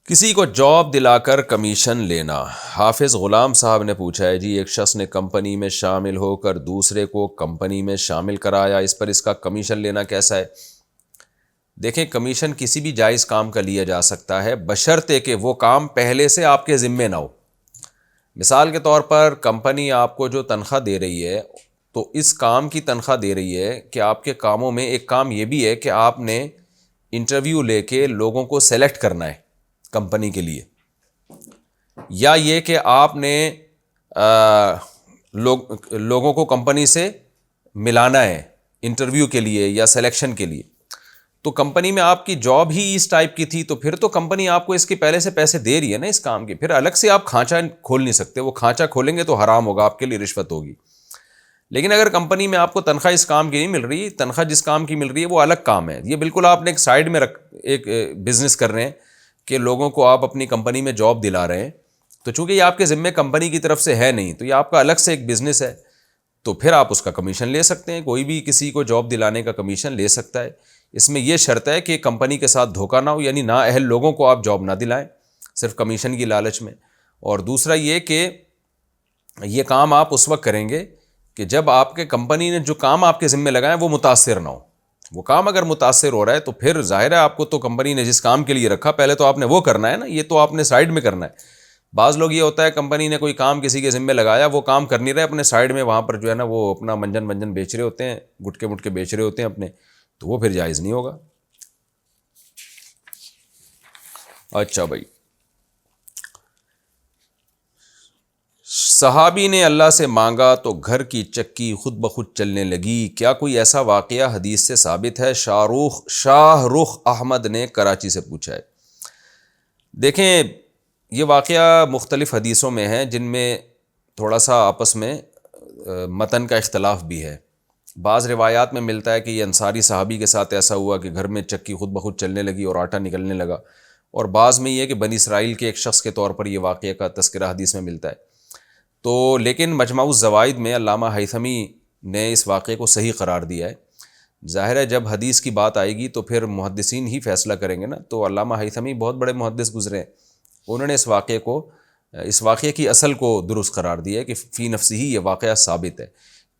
کسی کو جاب دلا کر کمیشن لینا۔ حافظ غلام صاحب نے پوچھا ہے جی، ایک شخص نے کمپنی میں شامل ہو کر دوسرے کو کمپنی میں شامل کرایا، اس پر اس کا کمیشن لینا کیسا ہے؟ دیکھیں، کمیشن کسی بھی جائز کام کا لیا جا سکتا ہے بشرطے کہ وہ کام پہلے سے آپ کے ذمے نہ ہو۔ مثال کے طور پر کمپنی آپ کو جو تنخواہ دے رہی ہے تو اس کام کی تنخواہ دے رہی ہے کہ آپ کے کاموں میں ایک کام یہ بھی ہے کہ آپ نے انٹرویو لے کے لوگوں کو سلیکٹ کرنا ہے کمپنی کے لیے، یا یہ کہ آپ نے لوگوں کو کمپنی سے ملانا ہے انٹرویو کے لیے یا سلیکشن کے لیے۔ تو کمپنی میں آپ کی جاب ہی اس ٹائپ کی تھی تو پھر تو کمپنی آپ کو اس کے پہلے سے پیسے دے رہی ہے نا اس کام کے، پھر الگ سے آپ کھانچہ کھول نہیں سکتے، وہ کھانچہ کھولیں گے تو حرام ہوگا، آپ کے لیے رشوت ہوگی۔ لیکن اگر کمپنی میں آپ کو تنخواہ اس کام کی نہیں مل رہی، تنخواہ جس کام کی مل رہی ہے وہ الگ کام ہے، یہ بالکل آپ نے ایک سائیڈ میں ایک بزنس کر رہے ہیں کہ لوگوں کو آپ اپنی کمپنی میں جاب دلا رہے ہیں، تو چونکہ یہ آپ کے ذمے کمپنی کی طرف سے ہے نہیں، تو یہ آپ کا الگ سے ایک بزنس ہے، تو پھر آپ اس کا کمیشن لے سکتے ہیں۔ کوئی بھی کسی کو جاب دلانے کا کمیشن لے سکتا ہے، اس میں یہ شرط ہے کہ کمپنی کے ساتھ دھوکہ نہ ہو، یعنی نااہل لوگوں کو آپ جاب نہ دلائیں صرف کمیشن کی لالچ میں۔ اور دوسرا یہ کہ یہ کام آپ اس وقت کریں گے کہ جب آپ کے کمپنی نے جو کام آپ کے ذمے لگائیں وہ متاثر نہ ہو۔ وہ کام اگر متاثر ہو رہا ہے تو پھر ظاہر ہے آپ کو تو کمپنی نے جس کام کے لیے رکھا پہلے تو آپ نے وہ کرنا ہے نا، یہ تو آپ نے سائیڈ میں کرنا ہے۔ بعض لوگ یہ ہوتا ہے کمپنی نے کوئی کام کسی کے ذمے لگایا، وہ کام کر نہیں رہے، اپنے سائیڈ میں وہاں پر جو ہے نا وہ اپنا منجن بیچ رہے ہوتے ہیں، گٹکے مٹکے بیچ رہے ہوتے ہیں اپنے، تو وہ پھر جائز نہیں ہوگا۔ اچھا بھائی، صحابی نے اللہ سے مانگا تو گھر کی چکی خود بخود چلنے لگی، کیا کوئی ایسا واقعہ حدیث سے ثابت ہے؟ شاہ رخ احمد نے کراچی سے پوچھا ہے۔ دیکھیں، یہ واقعہ مختلف حدیثوں میں ہے جن میں تھوڑا سا آپس میں متن کا اختلاف بھی ہے۔ بعض روایات میں ملتا ہے کہ یہ انصاری صحابی کے ساتھ ایسا ہوا کہ گھر میں چکی خود بخود چلنے لگی اور آٹا نکلنے لگا، اور بعض میں یہ کہ بنی اسرائیل کے ایک شخص کے طور پر یہ واقعہ کا تذکرہ حدیث میں ملتا ہے۔ تو لیکن مجمع الزوائد میں علامہ ہیثمی نے اس واقعے کو صحیح قرار دیا ہے۔ ظاہر ہے جب حدیث کی بات آئے گی تو پھر محدثین ہی فیصلہ کریں گے نا، تو علامہ ہیثمی بہت بڑے محدث گزرے ہیں، انہوں نے اس واقعے کی اصل کو درست قرار دیا ہے کہ فی نفسی ہی یہ واقعہ ثابت ہے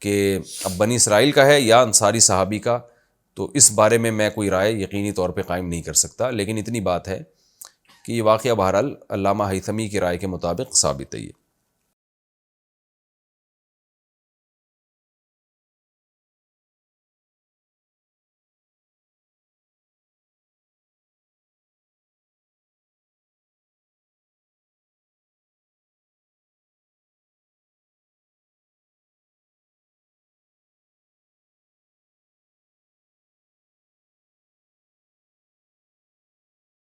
کہ اب بنی اسرائیل کا ہے یا انصاری صحابی کا، تو اس بارے میں کوئی رائے یقینی طور پہ قائم نہیں کر سکتا، لیکن اتنی بات ہے کہ یہ واقعہ بہرحال علامہ ہیثمی کی رائے کے مطابق ثابت ہے۔